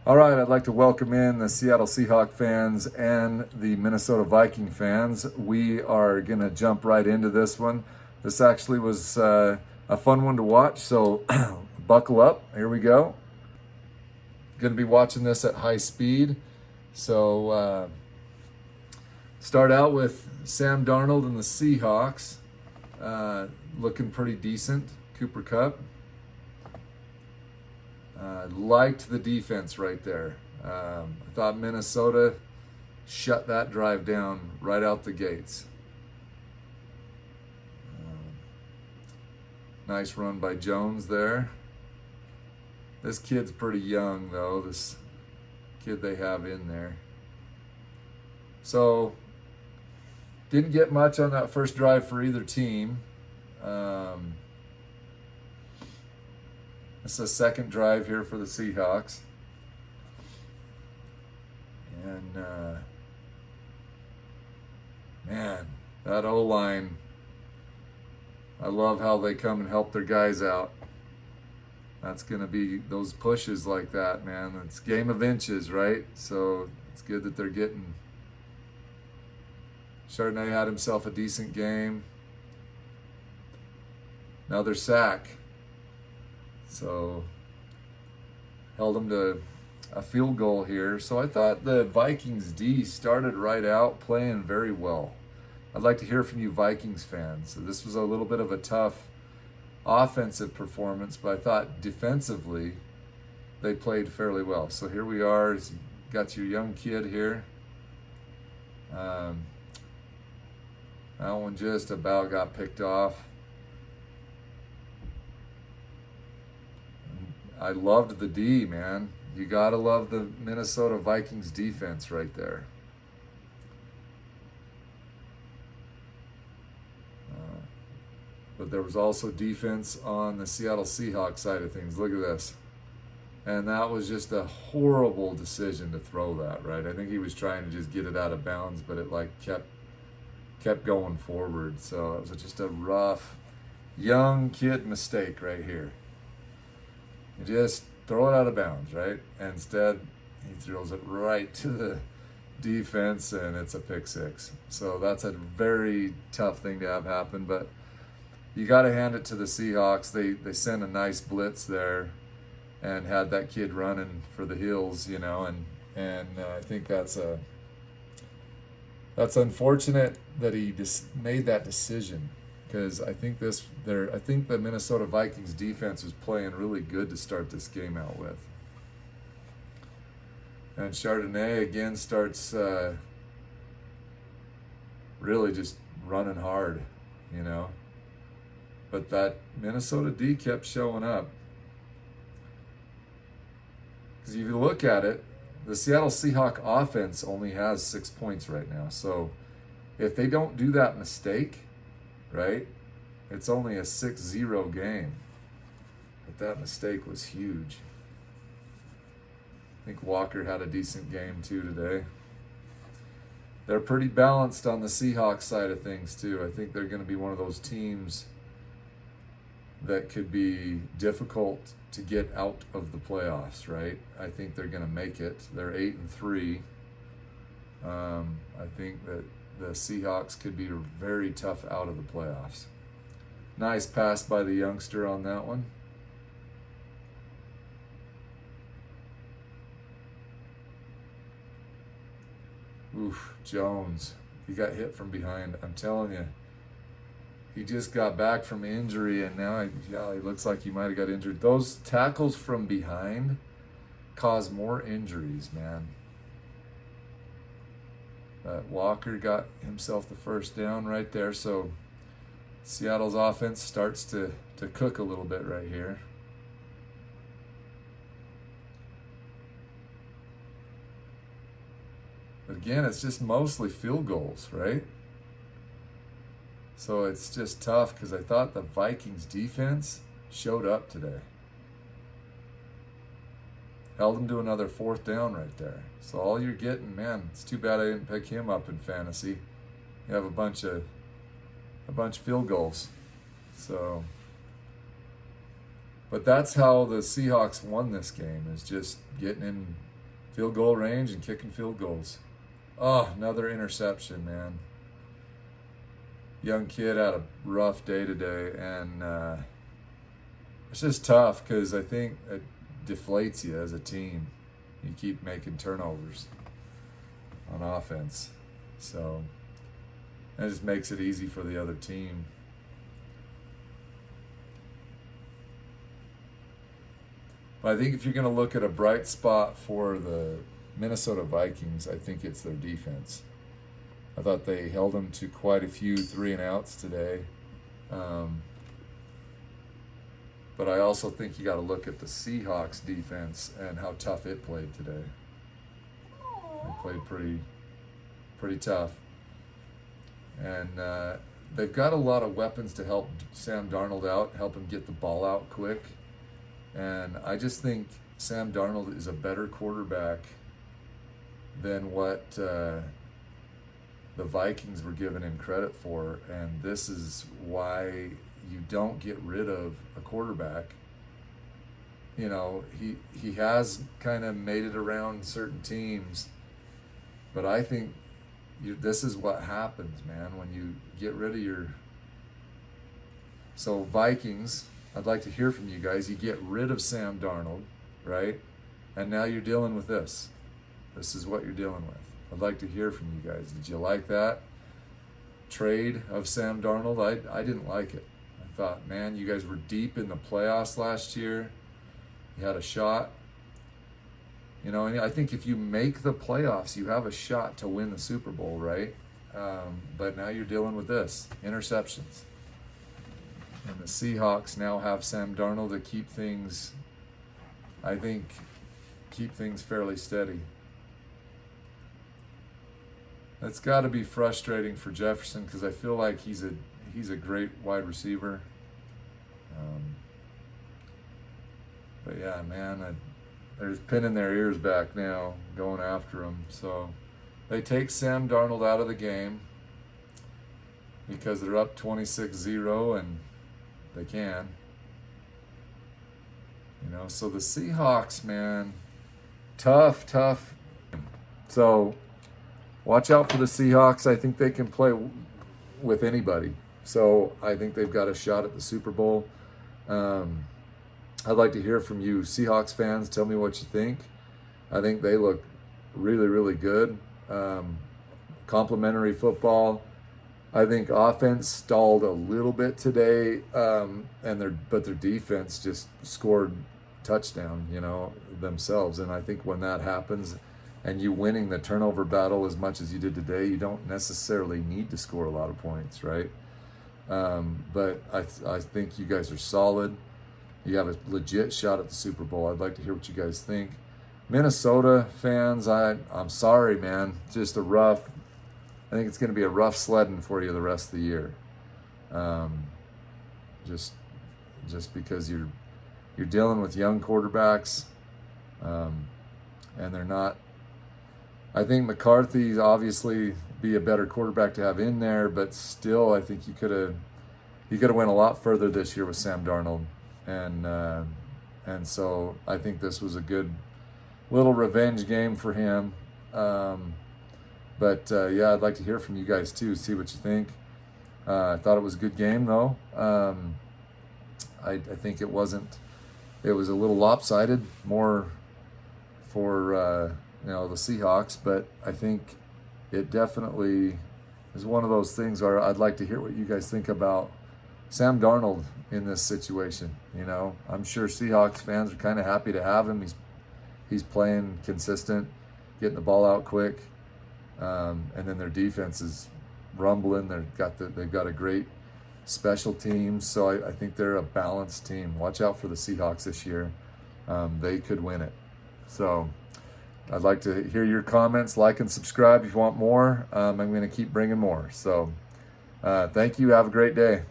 All right, I'd like to welcome in the Seattle Seahawks fans and the Minnesota Viking fans. We are going to jump right into this one. This actually was a fun one to watch, so buckle up. Here we go. Going to be watching this at high speed. So start out with Sam Darnold and the Seahawks. Looking pretty decent. Cooper Kupp. Liked the defense right there. I thought Minnesota shut that drive down right out the gates. Nice run by Jones there. This kid's pretty young, though, this kid they have in there. So, didn't get much on that first drive for either team. It's the second drive here for the Seahawks. And, man, that O-line, I love how they come and help their guys out. That's going to be those pushes like that, man. It's game of inches, right? So it's good that they're getting. Chardonnay had himself a decent game. Another sack. So held them to a field goal here. So I thought the Vikings D started right out playing very well. I'd like to hear from you Vikings fans. So this was a little bit of a tough offensive performance, but I thought defensively they played fairly well. So here we are. You got your young kid here. That one just about got picked off. I loved the D, man. You gotta love the Minnesota Vikings defense right there. But there was also defense on the Seattle Seahawks side of things. Look at this. And that was just a horrible decision to throw that, right? I think he was trying to just get it out of bounds, but it like kept going forward. So it was just a rough, young kid mistake right here. You just throw it out of bounds, right? And instead, he throws it right to the defense, and it's a pick six. So that's a very tough thing to have happen, but you got to hand it to the Seahawks. They sent a nice blitz there and had that kid running for the hills, you know, and I think that's unfortunate that he just made that decision. Because I think the Minnesota Vikings defense was playing really good to start this game out with. And Chardonnay again starts really just running hard, you know. But that Minnesota D kept showing up. Because if you look at it, the Seattle Seahawks offense only has 6 points right now. So if they don't do that mistake, right? It's only a 6-0 game. But that mistake was huge. I think Walker had a decent game too today. They're pretty balanced on the Seahawks side of things too. I think they're going to be one of those teams that could be difficult to get out of the playoffs, right? I think they're going to make it. They're 8-3. I think that the Seahawks could be very tough out of the playoffs. Nice pass by the youngster on that one. Oof, Jones. He got hit from behind. I'm telling you. He just got back from injury, and now he looks like he might have got injured. Those tackles from behind cause more injuries, man. Walker got himself the first down right there, so Seattle's offense starts to cook a little bit right here. But again, it's just mostly field goals, right? So it's just tough because I thought the Vikings defense showed up today. Held them to another fourth down right there. So all you're getting, man, it's too bad I didn't pick him up in fantasy. You have a bunch of field goals. So, but that's how the Seahawks won this game, is just getting in field goal range and kicking field goals. Oh, another interception, man. Young kid had a rough day today, and it's just tough because I think it deflates you as a team. You keep making turnovers on offense, so that just makes it easy for the other team. But I think if you're going to look at a bright spot for the Minnesota Vikings, I think it's their defense. I thought they held them to quite a few 3-and-outs today. But I also think you got to look at the Seahawks defense and how tough it played today. They played pretty tough. And they've got a lot of weapons to help Sam Darnold out, help him get the ball out quick. And I just think Sam Darnold is a better quarterback than what the Vikings were giving him credit for. And this is why you don't get rid of a quarterback. You know, he has kind of made it around certain teams, but I think this is what happens, man, when you get rid of your... So Vikings, I'd like to hear from you guys. You get rid of Sam Darnold, right? And now you're dealing with this. This is what you're dealing with. I'd like to hear from you guys. Did you like that trade of Sam Darnold? I didn't like it. I thought, man, you guys were deep in the playoffs last year. You had a shot. You know, and I think if you make the playoffs, you have a shot to win the Super Bowl, right? But now you're dealing with this, interceptions. And the Seahawks now have Sam Darnold to keep things, I think, fairly steady. That's got to be frustrating for Jefferson because I feel like he's a great wide receiver. But yeah, man, there's pinning their ears back now, going after him. So they take Sam Darnold out of the game because they're up 26-0 and they can. You know, so the Seahawks, man, tough. So watch out for the Seahawks. I think they can play with anybody. So I think they've got a shot at the Super Bowl. I'd like to hear from you Seahawks fans. Tell me what you think. I think they look really good. Complimentary football. I think offense stalled a little bit today, but their defense just scored touchdown, you know, themselves. And I think when that happens and you winning the turnover battle as much as you did today, you don't necessarily need to score a lot of points, right? But I think you guys are solid. You have a legit shot at the Super Bowl. I'd like to hear what you guys think. Minnesota fans, I'm sorry, man. Just I think it's going to be a rough sledding for you the rest of the year. Just because you're dealing with young quarterbacks, and they're not. I think McCarthy obviously be a better quarterback to have in there, but still, I think you could have went a lot further this year with Sam Darnold, and so I think this was a good little revenge game for him. But yeah, I'd like to hear from you guys too, see what you think. I thought it was a good game though. I think it was a little lopsided, more for the Seahawks, but I think it definitely is one of those things where I'd like to hear what you guys think about Sam Darnold in this situation. You know, I'm sure Seahawks fans are kind of happy to have him. He's playing consistent, getting the ball out quick. And then their defense is rumbling. They've got a great special team, so I think they're a balanced team. Watch out for the Seahawks this year. They could win it. So I'd like to hear your comments. Like and subscribe if you want more. I'm going to keep bringing more. So thank you. Have a great day.